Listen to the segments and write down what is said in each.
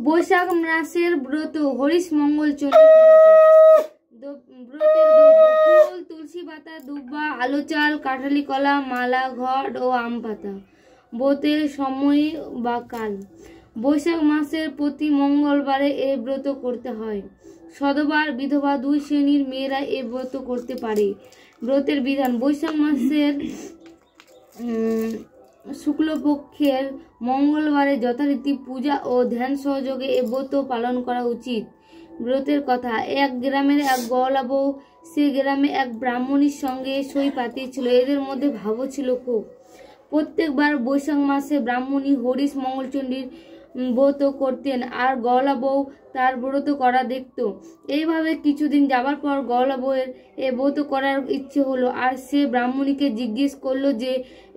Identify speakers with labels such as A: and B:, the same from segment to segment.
A: বৈশাখ মাসের ব্রত হরিশ মঙ্গল চণ্ডী ব্রতের দ্রব্য ফুল, তুলসী পাতা, দুব্বা, আলো চাল, কাঁঠালি কলা, মালা, ঘট ও আম পাতা। ব্রতের সময় বা কাল বৈশাখ মাসের প্রতি মঙ্গলবারে এই ব্রত করতে হয়। সধবা বিধবা দুই শ্রেণীর মেয়েরা এই ব্রত করতে পারে। ব্রতের বিধান বৈশাখ মাসের শুক্লপক্ষের মঙ্গলবারে যথারীতি পূজা ও ধ্যান সহযোগে এ ব্রত পালন করা উচিত। ব্রতের কথা এক গ্রামের এক গওয়ালা বউ সে গ্রামে এক ব্রাহ্মণীর সঙ্গে সই পাতিয়েছিল। এদের মধ্যে ভাব ছিল খুব। প্রত্যেকবার বৈশাখ মাসে ব্রাহ্মণী হরিশ মঙ্গলচণ্ডীর ব্রত করতেন আর গওয়ালা বউ তার ব্রত করা দেখত। এইভাবে কিছুদিন যাবার পর গওয়ালা বউয়ের এ ব্রত করার ইচ্ছে হলো আর সে ব্রাহ্মণীকে জিজ্ঞেস করলো যে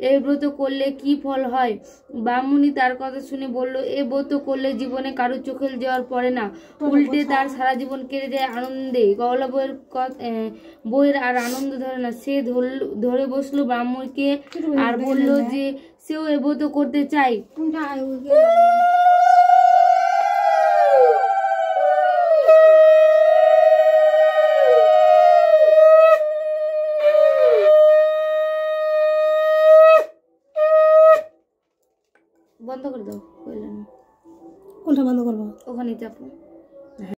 A: এই ব্রত করলে কি ফল হয়। ব্রাহ্মণী তার কথা শুনে বলল, এ ব্রত করলে জীবনে কারো চোখের জল পড়ে না, উল্টে তার সারা জীবন কেটে যায় আনন্দে। গওয়ালা বউয়ের আর আনন্দ ধরে না। সে ধরে বসলো ব্রাহ্মণীকে আর বলল যে সেও এ ব্রত করতে চায়। বন্ধ করে দাও। কোনটা বন্ধ করবো? ওখানে চাপো।